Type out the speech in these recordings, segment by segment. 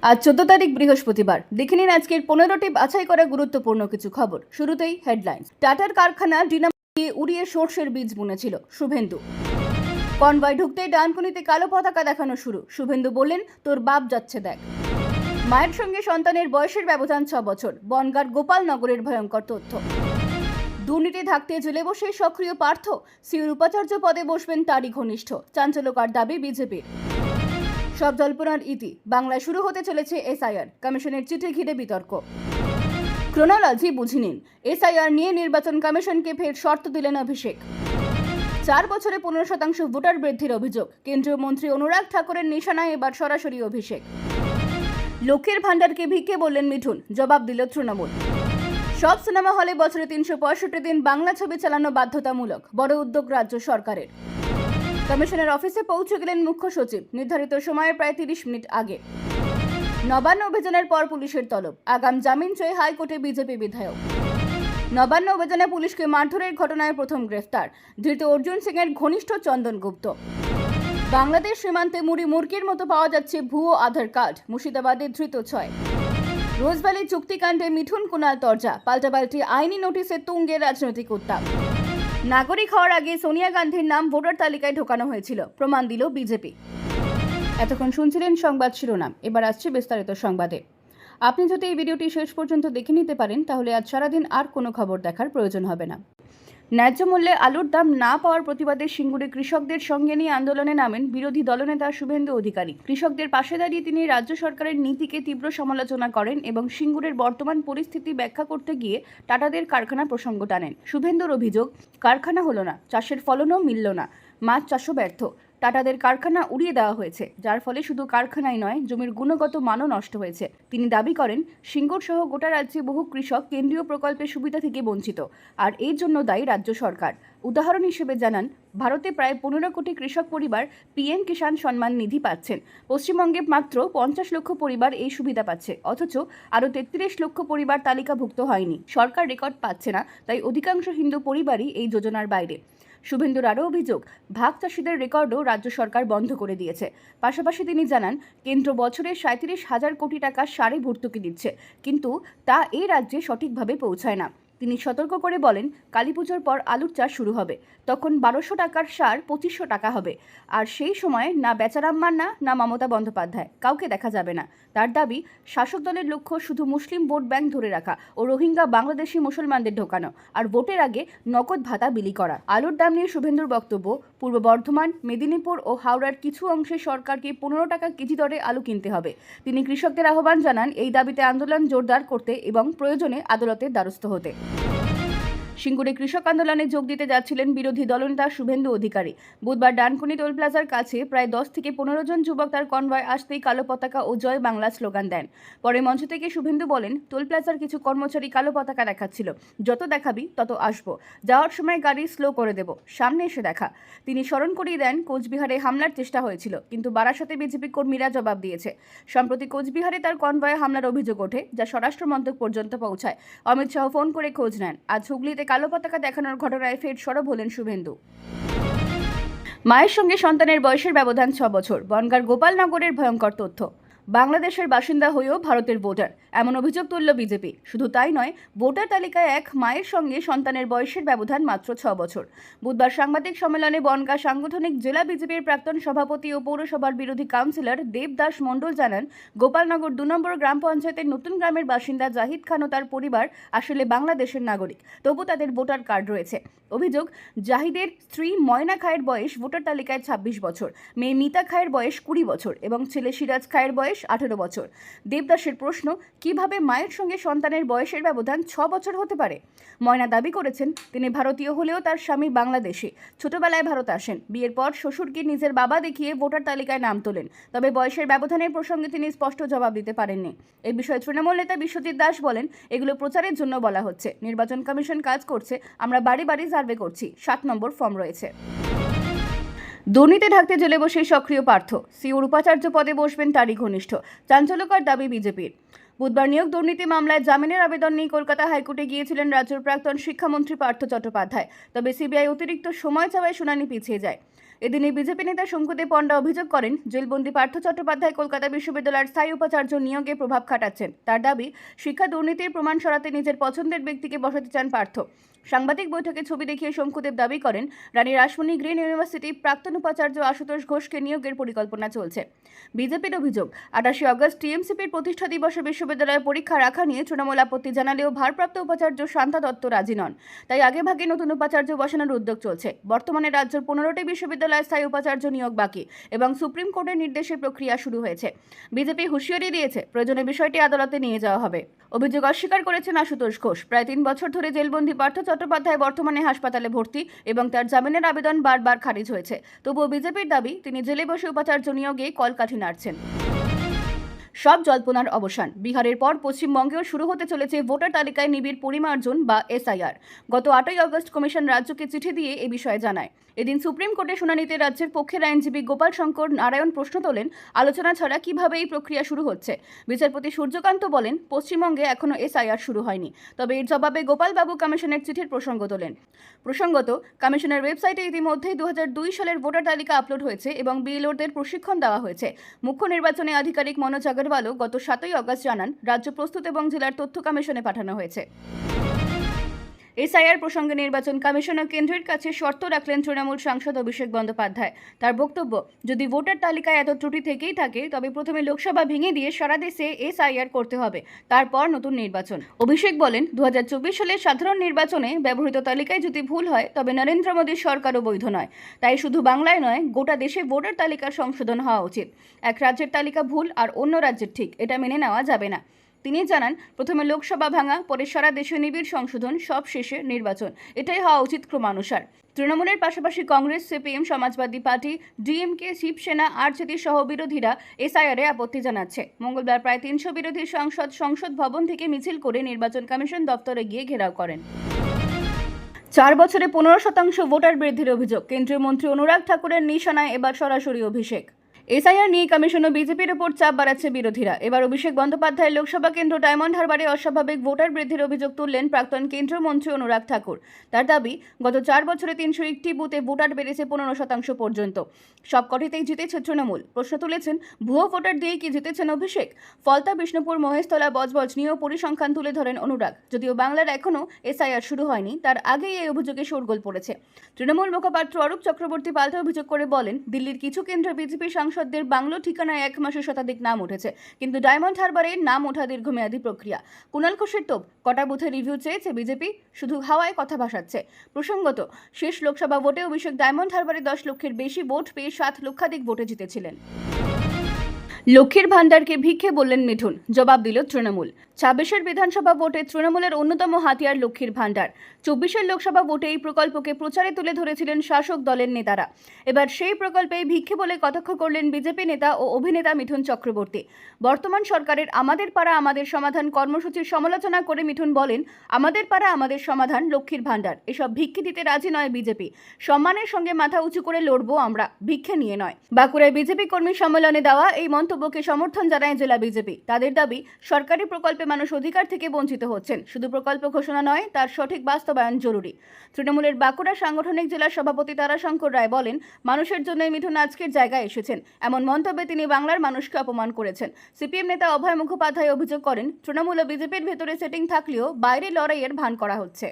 আজ 14 তারিখ বৃহস্পতিবার। দেখে নিন আজকের 15টি বাছাই করা গুরুত্বপূর্ণ কিছু খবর। শুরুতেই হেডলাইন্স। টাটার কারখানা ডিনামো দিয়ে উড়িয়ে সর্ষের বীজ বুনেছিল শুভেন্দু। কনভয় ঢুকতেই ডানকুনিতে কালো পতাকা দেখানো শুরু। শুভেন্দু বললেন, তোর বাপ যাচ্ছে দেখ। মায়ের সঙ্গে সন্তানের বয়সের ব্যবধান 6 বছর। বনগাঁর গোপালনগরের ভয়ঙ্কর তথ্য। দুর্নীতি থাকতে জেলে বসে সক্রিয় পার্থ। সিউর উপাচার্য পদে বসবেন তারই ঘনিষ্ঠ। চাঞ্চল্যকর দাবি বিজেপির। সব জল্পনার ইতি। বাংলায় শুরু হতে চলেছে এসআইআর। কমিশনের চিঠি ঘিরে বিতর্ক। ক্রোনোলজি বুঝে নিন। এসআইআর নিয়ে নির্বাচন কমিশনকে ফের শর্ত দিলেন অভিষেক। 4 বছরে 15% ভোটার বৃদ্ধির অভিযোগ। কেন্দ্রীয় মন্ত্রী অনুরাগ ঠাকুরের নিশানায় এবার সরাসরি অভিষেক। লক্ষ্মীর ভান্ডারকে ভিক্ষে বললেন মিঠুন, জবাব দিল তৃণমূল। সব সিনেমা হলে বছরে 365 দিন বাংলা ছবি চালানো বাধ্যতামূলক। বড় উদ্যোগ রাজ্য সরকারের। কমিশনের অফিসে পৌঁছে গেলেন মুখ্য সচিব নির্ধারিত সময়ের প্রায় 30 মিনিট আগে। নবান্ন অভিযানের পর পুলিশের তলব। আগাম জামিন চেয়ে হাইকোর্টে বিজেপি বিধায়ক। নবান্ন অভিযানে পুলিশকে মারধরের ঘটনায় প্রথম গ্রেফতার। ধৃত অর্জুন সিং এর ঘনিষ্ঠ চন্দন গুপ্ত। বাংলাদেশ সীমান্তে মুরগির মতো পাওয়া যাচ্ছে ভুয়ো আধার কার্ড। মুর্শিদাবাদে ধৃত 6। রোজভ্যালি চুক্তিকাণ্ডে মিঠুন কুণাল তরজা। পাল্টাপাল্টি আইনি নোটিশে তুঙ্গে রাজনৈতিক উত্তাপ। নাগরিক হওয়ার আগে সোনিয়া গান্ধীর নাম ভোটার তালিকায় ঢোকানো হয়েছিল, প্রমাণ দিল বিজেপি। এতক্ষণ শুনছিলেন সংবাদ শিরোনাম। এবার আসছে বিস্তারিত সংবাদে। আপনি যদি এই ভিডিওটি শেষ পর্যন্ত দেখে নিতে পারেন তাহলে আজ সারাদিন আর কোনো খবর দেখার প্রয়োজন হবে না। ন্যায্য মূল্যে আলুর দাম না পাওয়ার প্রতিবাদে সিঙ্গুরে কৃষকদের সঙ্গে নিয়ে আন্দোলনে নামেন বিরোধী দলনেতা শুভেন্দু অধিকারী। কৃষকদের পাশে দাঁড়িয়ে তিনি রাজ্য সরকারের নীতিকে তীব্র সমালোচনা করেন এবং সিঙ্গুরের বর্তমান পরিস্থিতি ব্যাখ্যা করতে গিয়ে টাটাদের কারখানা প্রসঙ্গ টানেন। শুভেন্দুর অভিযোগ, কারখানা হলো না, চাষের ফলনও মিলল না, মাছ চাষও ব্যর্থ। টাটাদের কারখানা উড়িয়ে দেওয়া হয়েছে, যার ফলে শুধু কারখানাই নয়, জমির গুণগত মানও নষ্ট হয়েছে। তিনি দাবি করেন, সিঙ্গুর সহ গোটা রাজ্যে বহু কৃষক কেন্দ্রীয় প্রকল্পের সুবিধা থেকে বঞ্চিত, আর এর জন্য দায়ী রাজ্য সরকার। উদাহরণ হিসেবে জানান, ভারতে প্রায় 15 কোটি কৃষক পরিবার পিএম কিষাণ সম্মান নিধি পাচ্ছেন। পশ্চিমবঙ্গে মাত্র 50 লক্ষ পরিবার এই সুবিধা পাচ্ছে, অথচ আরও 33 লক্ষ পরিবার তালিকাভুক্ত হয়নি। সরকার রেকর্ড পাচ্ছে না, তাই অধিকাংশ হিন্দু পরিবারই এই যোজনার বাইরে। শুভেন্দুর আরও অভিযোগ, ভাগ চাষিদের রেকর্ডও রাজ্য সরকার বন্ধ করে দিয়েছে। পাশাপাশি তিনি জানান, কেন্দ্র বছরে 37,000 কোটি টাকা সারে ভর্তুকি দিচ্ছে, কিন্তু তা এই রাজ্যে সঠিকভাবে পৌঁছায় না। তিনি সতর্ক করে বলেন, কালীপুজোর পর আলুর চাষ শুরু হবে, তখন 1200 টাকার সার 2500 টাকা হবে, আর সেই সময় না বেচারাম মান্না না মমতা বন্দ্যোপাধ্যায় কাউকে দেখা যাবে না। তার দাবি, শাসক দলের লক্ষ্য শুধু মুসলিম ভোট ব্যাংক ধরে রাখা ও রোহিঙ্গা বাংলাদেশি মুসলমানদের ঢোকানো, আর ভোটের আগে নগদ ভাতা বিলি করা। আলুর দাম নিয়ে শুভেন্দুর বক্তব্য, পূর্ব বর্ধমান, মেদিনীপুর ও হাওড়ার কিছু অংশে সরকারকে 15 টাকা কেজি দরে আলু কিনতে হবে। তিনি কৃষকদের আহ্বান জানান এই দাবিতে আন্দোলন জোরদার করতে এবং প্রয়োজনে আদালতের দ্বারস্থ হতে। সিঙ্গুরে কৃষক আন্দোলনে যোগ দিতে যাচ্ছিলেন বিরোধী দলনেতা শুভেন্দু অধিকারী। বুধবার ডানকুনি টোল প্লাজার কাছে প্রায় 10 থেকে 15 জন যুবক তার কনভয় আসতেই কালো পতাকা ও জয় বাংলা স্লোগান দেন। পরে মঞ্চ থেকে শুভেন্দু বলেন, টোল প্লাজার কিছু কর্মচারী কালো পতাকা দেখাচ্ছিল, যত দেখাবি তত আসবো, যাওয়ার সময় গাড়ি স্লো করে দেব, সামনে এসে দেখা। তিনি স্মরণ করিয়ে দেন, কোচবিহারে হামলার চেষ্টা হয়েছিল, কিন্তু বারাসতে বিজেপি কর্মীরা জবাব দিয়েছে। সম্প্রতি কোচবিহারে তার কনভয়ে হামলার অভিযোগ ওঠে, যা স্বরাষ্ট্র মন্ত্রক পর্যন্ত পৌঁছায়। অমিত শাহ ফোন করে খোঁজ নেন। আজ হুগলিতে কালো পতাকা দেখানোর ঘটনায় ফের সরব হলেন শুভেন্দু। মায়ের সঙ্গে সন্তানের বয়সের ব্যবধান 6 বছর। বনগাঁর গোপালনগরের ভয়ঙ্কর তথ্য। বাংলাদেশের বাসিন্দা হয়েও ভারতের ভোটার, এমন অভিযোগ তুলল বিজেপি। শুধু তাই নয়, ভোটার তালিকায় এক মায়ের সঙ্গে সন্তানের বয়সের ব্যবধান মাত্র 6 বছর। বুধবার সাংবাদিক সম্মেলনে বনগাঁ সাংগঠনিক জেলা বিজেপির প্রাক্তন সভাপতি ও পৌরসভার বিরোধী কাউন্সিলর দেবদাস মণ্ডল জানান, গোপালনগর 2 নম্বর গ্রাম পঞ্চায়েতের নতুন গ্রামের বাসিন্দা জাহিদ খান ও তার পরিবার আসলে বাংলাদেশের নাগরিক, তবু তাদের ভোটার কার্ড রয়েছে। অভিযোগ, জাহিদের স্ত্রী ময়না খায়ের বয়স ভোটার তালিকায় 26 বছর, মেয়ে মিতা খায়ের বয়স 20 বছর এবং ছেলে সিরাজ খায়ের বয়স 18 বছর। দেবদাসের প্রশ্ন, কিভাবে মায়ের সঙ্গে সন্তানের বয়সের ব্যবধান 6 বছর হতে পারে? ময়না দাবি করেছেন, তিনি ভারতীয় হলেও তার স্বামী বাংলাদেশি। ছোটবেলায় ভারত আসেন, বিয়ের পর শ্বশুরকে নিজের বাবা দেখিয়ে ভোটার তালিকায় নাম তোলেন। তবে বয়সের ব্যবধানের প্রসঙ্গে তিনি স্পষ্ট জবাব দিতে পারেননি। এই বিষয়ে তৃণমূল নেতা বিশ্বজিৎ দাস বলেন, এগুলো প্রচারের জন্য বলা হচ্ছে। নির্বাচন কমিশন কাজ করছে, আমরা বাড়ি বাড়ি সার্ভে করছি, 7 নম্বর ফর্ম রয়েছে। দুর্নীতি ঢাকতে জেলে বসে সক্রিয় পার্থ। সিউর উপাচার্য পদে বসবেন তারই ঘনিষ্ঠ। চাঞ্চল্যকর দাবি বিজেপির। বুধবার নিয়োগ দুর্নীতি মামলায় জামিনের আবেদন নিয়ে কলকাতা হাইকোর্টে গিয়েছিলেন রাজ্যের প্রাক্তন শিক্ষামন্ত্রী পার্থ চট্টোপাধ্যায়। তবে সিবিআই অতিরিক্ত সময় চাওয়ায় শুনানি পিছিয়ে যায়। এদিনে বিজেপি নেতা শঙ্কুদেব পণ্ডা অভিযোগ করেন, জেলবন্দি পার্থ চট্টোপাধ্যায় কলকাতা বিশ্ববিদ্যালয়ের স্থায়ী উপাচার্য নিয়োগে প্রভাব খাটাচ্ছেন। তার দাবি, শিক্ষা দুর্নীতির প্রমাণ সরাতে নিজের পছন্দের ব্যক্তিকে বসাতে চান পার্থ। সাংবাদিক বৈঠকে ছবি দেখিয়ে শঙ্কুদেব দাবি করেন, রানী রাসমণি গ্রিন ইউনিভার্সিটি প্রাক্তন উপাচার্য আশুতোষ ঘোষকে নিয়োগের পরিকল্পনা চলছে। বিজেপির অভিযোগ, 28 অগস্ট টিএমসিপির প্রতিষ্ঠা দিবসে বিশ্ববিদ্যালয়ের পরীক্ষা রাখা নিয়ে তৃণমূল আপত্তি জানালেও ভারপ্রাপ্ত উপাচার্য শান্তা দত্ত রাজি নন। তাই আগেভাগে নতুন উপাচার্য বসানোর উদ্যোগ চলছে। বর্তমানে রাজ্যের 15টি বিশ্ববিদ্যালয়ে স্থায়ী উপাচার্য নিয়োগ বাকি এবং সুপ্রিম কোর্টের নির্দেশে প্রক্রিয়া শুরু হয়েছে। বিজেপি হুঁশিয়ারি দিয়েছে, প্রয়োজনে বিষয়টি আদালতে নিয়ে যাওয়া হবে। অভিযোগ অস্বীকার করেছেন আশুতোষ ঘোষ। প্রায় 3 বছর ধরে জেলবন্দি পার্থ চট্টোপাধ্যায় বর্তমানে হাসপাতালে ভর্তি এবং তার জামিনের আবেদন বারবার খারিজ হয়েছে। তবুও বিজেপির দাবি, তিনি জেলে বসে উপাচার্য নিয়োগে কলকাঠি নাড়ছেন। সব জল্পনার অবসান। বিহারের পর পশ্চিমবঙ্গেও শুরু হতে চলেছে ভোটার তালিকায় নিবিড় পরিমার্জন বা এসআইআর। গত 8 অগস্ট কমিশন রাজ্যকে চিঠি দিয়ে এ বিষয়ে জানায়। এদিন সুপ্রিম কোর্টে শুনানিতে রাজ্যের পক্ষের আইনজীবী গোপাল শঙ্কর নারায়ণ প্রশ্ন তোলেন, আলোচনা ছাড়া কিভাবে এই প্রক্রিয়া শুরু হচ্ছে। বিচারপতি সূর্যকান্ত বলেন, পশ্চিমবঙ্গে এখনও এসআইআর শুরু হয়নি। তবে এর জবাবে গোপালবাবু কমিশনের চিঠির প্রসঙ্গ তোলেন। প্রসঙ্গত, কমিশনের ওয়েবসাইটে ইতিমধ্যেই 2002 সালের ভোটার তালিকা আপলোড হয়েছে এবং বিএলওদের প্রশিক্ষণ দেওয়া হয়েছে। মুখ্য নির্বাচনী আধিকারিক মনোজ আগরওয়ালও গত 7 অগস্ট জানান, রাজ্য প্রস্তুত এবং জেলার তথ্য কমিশনে পাঠানো হয়েছে। এসআইআর প্রসঙ্গে নির্বাচন কমিশন ও কেন্দ্রের কাছে শর্ত রাখলেন তৃণমূল সাংসদ অভিষেক বন্দ্যোপাধ্যায়। তার বক্তব্য, যদি ভোটার তালিকায় এত ত্রুটি থেকেই থাকে তবে প্রথমে লোকসভা ভেঙে দিয়ে সারা দেশে এসআইআর করতে হবে, তারপর নতুন নির্বাচন। অভিষেক বলেন, 2024 সালের সাধারণ নির্বাচনে ব্যবহৃত তালিকায় যদি ভুল হয় তবে নরেন্দ্র মোদীর সরকারও বৈধ নয়। তাই শুধু বাংলায় নয়, গোটা দেশে ভোটার তালিকার সংশোধন হওয়া উচিত। এক রাজ্যের তালিকা ভুল আর অন্য রাজ্যের ঠিক, এটা মেনে নেওয়া যাবে না। তিনি জানান, প্রথমে লোকসভা ভাঙা, পরে সারা দেশে নিবিড় সংশোধন, সব শেষে নির্বাচন। এটাই হওয়া উচিত ক্রমানুসার। তৃণমূলের পাশাপাশি কংগ্রেস, সিপিএম, সমাজবাদী পার্টি, ডিএমকে, শিবসেনা, আরজেডি সহ বিরোধীরা এসআইআরে আপত্তি জানাচ্ছে। মঙ্গলবার প্রায় 300 বিরোধী সংসদ ভবন থেকে মিছিল করে নির্বাচন কমিশন দপ্তরে গিয়ে ঘেরাও করেন। 4 বছরে 15% ভোটার বৃদ্ধির অভিযোগ। কেন্দ্রীয় মন্ত্রী অনুরাগ ঠাকুরের নিশানায় এবার সরাসরি অভিষেক। এসআইআর নিয়ে কমিশন ও বিজেপির ওপর চাপ বাড়াচ্ছে বিরোধীরা। এবার অভিষেক বন্দ্যোপাধ্যায় লোকসভা কেন্দ্র ডায়মন্ড হারবারে অস্বাভাবিক ভোটার বৃদ্ধির অভিযোগ তুললেন প্রাক্তন কেন্দ্রীয় মন্ত্রী অনুরাগ ঠাকুর। তার দাবি, গত 4 বছরে 301টি বুথে ভোটার বেড়েছে 15% পর্যন্ত। সবকটিতেই জিতেছে তৃণমূল। প্রশ্ন তুলেছেন, ভুয়ো ভোটার দিয়েই কি জিতেছেন অভিষেক? ফলতা, বিষ্ণুপুর, মহেশতলা, বজবজ নিয়েও পরিসংখ্যান তুলে ধরেন অনুরাগ। যদিও বাংলার এখনও এসআইআর শুরু হয়নি, তার আগেই এই অভিযোগে শোরগোল পড়েছে। তৃণমূল মুখপাত্র অরূপ চক্রবর্তী পাল্টা অভিযোগ করে বলেন, দিল্লির কিছু কেন্দ্রে বিজেপি সাংসদদের বাংলো ঠিকানায় 1 মাসে শতাধিক নাম উঠেছে, কিন্তু ডায়মন্ড হারবারে নাম ওঠা দীর্ঘমেয়াদী প্রক্রিয়া। কুণাল ঘোষের তোপ, কটা বুথে রিভিউ চেয়েছে বিজেপি, শুধু হাওয়ায় কথা ভাসাচ্ছে। প্রসঙ্গত, শেষ লোকসভা ভোটে অভিষেক ডায়মন্ড হারবারে 10 লক্ষের বেশি ভোট পেয়ে 7 লক্ষাধিক ভোটে জিতেছিলেন। লক্ষ্মীর ভান্ডারকে ভিক্ষে বললেন মিঠুন, জবাব দিল তৃণমূল। 26 বিধানসভা ভোটে তৃণমূলের অন্যতম হাতিয়ার লক্ষ্মীর ভান্ডার। 24 লোকসভা ভোটে এই প্রকল্পকে প্রচারে তুলে ধরেছিলেন শাসক দলের নেতারা। এবার সেই প্রকল্পে ভিক্ষে বলে কটাক্ষ করলেন বিজেপি নেতা ও অভিনেতা মিঠুন চক্রবর্তী। বর্তমান সরকারের আমাদের পাড়া আমাদের সমাধান কর্মসূচির সমালোচনা করে মিঠুন বলেন, আমাদের পাড়া আমাদের সমাধান লক্ষ্মীর ভান্ডার, এসব ভিক্ষে দিতে রাজি নয় বিজেপি। সম্মানের সঙ্গে মাথা উঁচু করে লড়বো আমরা, ভিক্ষে নিয়ে নয়। বাঁকুড়ায় বিজেপি কর্মী সম্মেলনে দেওয়া এই মন্তব্যকে সমর্থন জানায় জেলা বিজেপি। তাদের দাবি, সরকারি প্রকল্পে মানুষ অধিকার থেকে বঞ্চিত হচ্ছেন। শুধু প্রকল্প ঘোষণা নয়, তার সঠিক বাস্তবায়ন জরুরি। তৃণমূলের বাঁকুড়া সাংগঠনিক জেলা সভাপতি তারাশঙ্কর রায় বলেন, মানুষের জন্যই মিঠুন আজকের জায়গায় এসেছেন। এমন মন্তব্যে তিনি বাংলার মানুষকে অপমান করেছেন। সিপিএম নেতা অভয় মুখোপাধ্যায় অভিযোগ করেন, তৃণমূল ও বিজেপির ভেতরে সেটিং থাকলেও বাইরে লড়াইয়ের ভান করা হচ্ছে।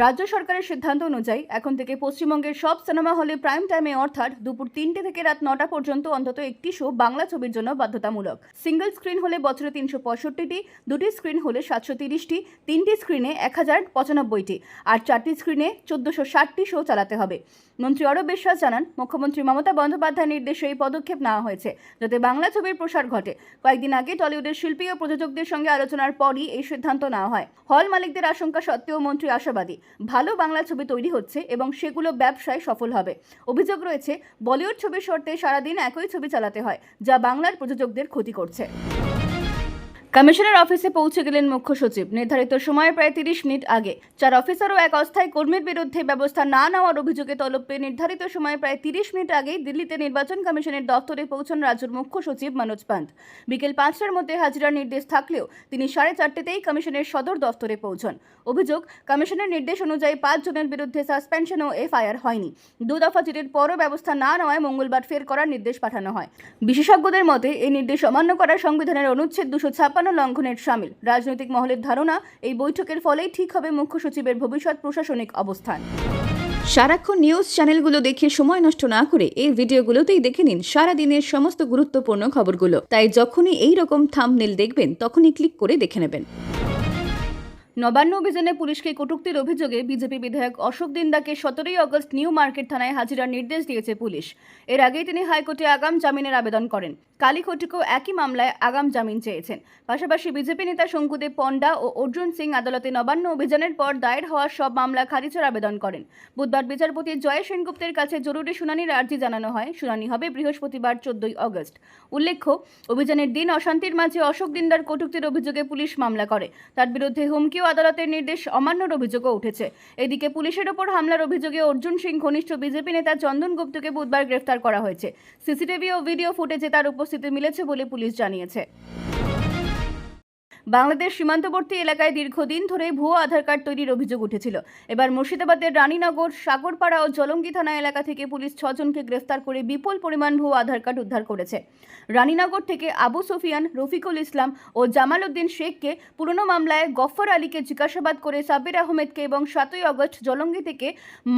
রাজ্য সরকারের সিদ্ধান্ত অনুযায়ী এখন থেকে পশ্চিমবঙ্গের সব সিনেমা হলে প্রাইম টাইমে অর্থাৎ দুপুর 3টে থেকে রাত 9টা পর্যন্ত অন্তত একটি শো বাংলা ছবির জন্য বাধ্যতামূলক। সিঙ্গল স্ক্রিন হলে বছরে 365টি, দুটি স্ক্রিন হলে 730টি, 3টি স্ক্রিনে 1095টি আর 4টি স্ক্রিনে 1460টি শো চালাতে হবে। মন্ত্রী অরূপ বিশ্বাস জানান, মুখ্যমন্ত্রী মমতা বন্দ্যোপাধ্যায়ের নির্দেশে এই পদক্ষেপ নেওয়া হয়েছে যাতে বাংলা ছবির প্রসার ঘটে। কয়েকদিন আগে টলিউডের শিল্পী ও প্রযোজকদের সঙ্গে আলোচনার পরই এই সিদ্ধান্ত নেওয়া হয়। হল মালিকদের আশঙ্কা সত্ত্বেও মন্ত্রী আশাবাদী, ভালো বাংলা ছবি তৈরি হচ্ছে এবং সেগুলো ব্যবসায় সফল হবে। অভিযোগ রয়েছে, বলিউড ছবির শর্তে সারাদিন একই ছবি চালাতে হয়, যা বাংলার প্রযোজকদের ক্ষতি করছে। কমিশনের অফিসে পৌঁছে গেলেন মুখ্য সচিব। নির্ধারিত সময়ের প্রায় 30 মিনিট আগে 4 অফিসার ও এক অস্থায়ী কর্মীর বিরুদ্ধে ব্যবস্থা না নেওয়ার অভিযোগে তলব পেয়ে নির্ধারিত সময়ের প্রায় 30 মিনিট আগেই দিল্লিতে নির্বাচন কমিশনের দফতরে পৌঁছন রাজ্যের মুখ্য সচিব মনোজ পান্ত। বিকেল 5টার মধ্যে হাজিরার নির্দেশ থাকলেও তিনি 4:30তেই কমিশনের সদর দফতরে পৌঁছন। অভিযোগ, কমিশনের নির্দেশ অনুযায়ী 5 জনের বিরুদ্ধে সাসপেনশন ও এফআইআর হয়নি। 2 দফা চিঠির পরও ব্যবস্থা না নেওয়ায় মঙ্গলবার ফের করার নির্দেশ পাঠানো হয়। বিশেষজ্ঞদের মতে এই নির্দেশ অমান্য করা সংবিধানের অনুচ্ছেদ 256 লঙ্ঘনের শামিল। রাজনৈতিক মহলের ধারণা, এই বৈঠকের ফলেই ঠিক হবে মুখ্য সচিবের ভবিষ্যৎ প্রশাসনিক অবস্থান। সারাক্ষণ নিউজ চ্যানেলগুলো দেখে সময় নষ্ট না করে এই ভিডিওগুলোতেই দেখে নিন সারা দিনের সমস্ত গুরুত্বপূর্ণ খবরগুলো। তাই যখনই এই রকম থাম্বনেল দেখবেন তখনই ক্লিক করে দেখে নেবেন। নবান্ন অভিযানে পুলিশকে কটূক্তির অভিযোগে বিজেপি বিধায়ক অশোক দিন্দাকে 17ই আগস্ট নিউ মার্কেট থানায় হাজিরার নির্দেশ দিয়েছে পুলিশ। এর আগেই তিনি হাইকোর্টে আগাম জামিনের আবেদন করেন। কালীঘটিকেও একই মামলায় আগাম জামিন চেয়েছেন। পাশাপাশি বিজেপি নেতা শঙ্কুদেব পণ্ডা ও অর্জুন সিং আদালতে নবান্ন অভিযানের পর দায়ের হওয়া সব মামলা খারিজের আবেদন করেন। বুধবার বিচারপতি জয় সেনগুপ্তের কাছে জরুরি শুনানির আর্জি জানানো হয়। শুনানি হবে বৃহস্পতিবার 14ই আগস্ট। উল্লেখ্য, অভিযানের দিন অশান্তির মাঝে অশোক দিন্দার কটূক্তির অভিযোগে পুলিশ মামলা করে। তার বিরুদ্ধে হুমকি ও আদালতের নির্দেশ অমান্যর অভিযোগও উঠেছে। এদিকে পুলিশের ওপর হামলার অভিযোগে অর্জুন সিং ঘনিষ্ঠ বিজেপি নেতা চন্দন গুপ্তকে বুধবার গ্রেফতার করা হয়েছে। সিসিটিভি ও ভিডিও ফুটেজে তার উপস্থিতি মিলেছে বলে পুলিশ জানিয়েছে। বাংলাদেশ সীমান্তবর্তী এলাকায় দীর্ঘদিন ধরে ভুয়ো আধার কার্ড তৈরির অভিযোগ উঠেছিল। এবার মুর্শিদাবাদের রানীনগর, সাগরপাড়া ও জলঙ্গি থানা এলাকা থেকে পুলিশ 6 জনকে গ্রেফতার করে বিপুল পরিমাণ ভুয়ো আধার কার্ড উদ্ধার করেছে। রানীনগর থেকে আবু সুফিয়ান, রফিকুল ইসলাম ও জামাল উদ্দিন শেখকে পুরনো মামলায় গফফর আলীকে জিজ্ঞাসাবাদ করে সাব্বির আহমেদকে এবং 7ই আগস্ট জলঙ্গি থেকে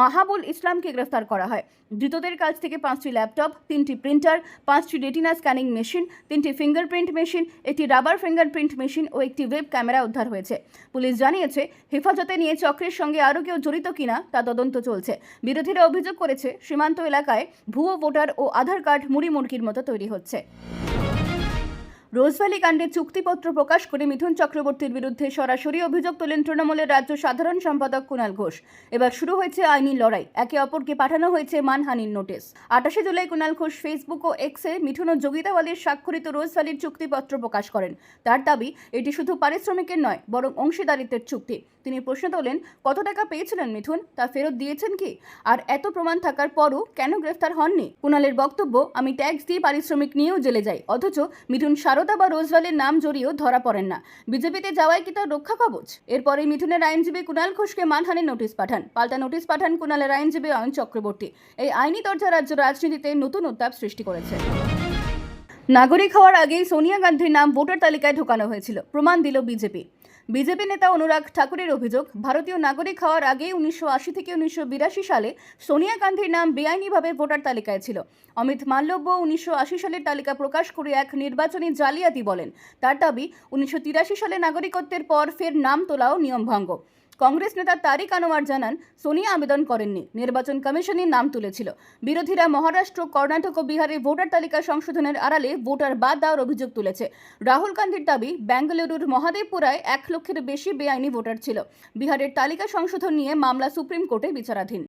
মাহাবুল ইসলামকে গ্রেফতার করা হয়। ধৃতদের কাছ থেকে 5টি ল্যাপটপ, 3টি প্রিন্টার, 5টি রেটিনা স্ক্যানিং মেশিন, 3টি ফিঙ্গারপ্রিন্ট মেশিন, একটি রাবার ফিঙ্গারপ্রিন্ট মেশিন ও একটি ওয়েব ক্যামেরা উদ্ধার হয়েছে। পুলিশ জানিয়েছে, হেফাজতে নিয়ে চক্রের সঙ্গে আরও কেউ জড়িত কিনা তা তদন্ত চলছে। বিরোধীরা অভিযোগ করেছে, সীমান্ত এলাকায় ভুয়ো ভোটার ও আধার কার্ড মুড়ি মুড়কির মতো তৈরি হচ্ছে। রোজভ্যালি কাণ্ডে চুক্তিপত্র প্রকাশ করে মিঠুন চক্রবর্তীর বিরুদ্ধে সরাসরি অভিযোগ তোলেন তৃণমূলের রাজ্য সাধারণ সম্পাদক কুণাল ঘোষ। এবার শুরু হয়েছে আইনি লড়াই। একে অপরকে পাঠানো হয়েছে মানহানির নোটিশ। 28শে জুলাই কুণাল ঘোষ ফেসবুক ও এক্সে মিঠুন ও যোগিতা বালির স্বাক্ষরিত রোজভ্যালির চুক্তিপত্র প্রকাশ করেন। তার দাবি, এটি শুধু পারিশ্রমিকের নয়, বরং অংশীদারিত্বের চুক্তি। তিনি প্রশ্ন তোলেন, কত টাকা পেয়েছিলেন মিঠুন, তা ফেরত দিয়েছেন কি? আর এত প্রমাণ থাকার পরও কেন গ্রেফতার হননি? কুণালের বক্তব্য, আমি ট্যাক্স দিয়ে পারিশ্রমিক নিয়েও জেলে যাই, অথচ মিঠুন সারদা বা রোজভ্যালির নাম জড়িয়েও ধরা পড়েন না। বিজেপিতে যাওয়াই কি তার রক্ষা কবচ? এরপরে মিঠুনের আইনজীবী কুণাল ঘোষকে মানহানির নোটিশ পাঠান। পাল্টা নোটিশ পাঠান কুণালের আইনজীবী অয়ন চক্রবর্তী। এই আইনি দরজা রাজ্য রাজনীতিতে নতুন উত্তাপ সৃষ্টি করেছে। নাগরিক হওয়ার আগেই সোনিয়া গান্ধীর নাম ভোটার তালিকায় ঢোকানো হয়েছিল, প্রমাণ দিল বিজেপি। বিজেপি নেতা অনুরাগ ঠাকুরের অভিযোগ, ভারতীয় নাগরিক হওয়ার আগেই 1980 থেকে 1982 সালে সোনিয়া গান্ধীর নাম বেআইনিভাবে ভোটার তালিকায় ছিল। অমিত মাল্লব্য 1980 সালের তালিকা প্রকাশ করে এক নির্বাচনী জালিয়াতি বলেন। তার দাবি, 1983 সালে নাগরিকত্বের পর ফের নাম তোলাও নিয়মভঙ্গ। কংগ্রেস নেতা তারিক আনোয়ার জানান, সোনিয়া আবেদন করেননি, নির্বাচন কমিশনের নাম তুলেছিল। বিরোধীরা মহারাষ্ট্র, কর্ণাটক ও বিহারে ভোটার তালিকা সংশোধনের আড়ালে ভোটার বাদ দেওয়ার অভিযোগ তুলেছে। রাহুল গান্ধীর দাবি, বেঙ্গালুরুর মহাদেবপুরায় 1 লক্ষের বেশি বেআইনি ভোটার ছিল। বিহারের তালিকা সংশোধন নিয়ে মামলা সুপ্রিম কোর্টে বিচারাধীন।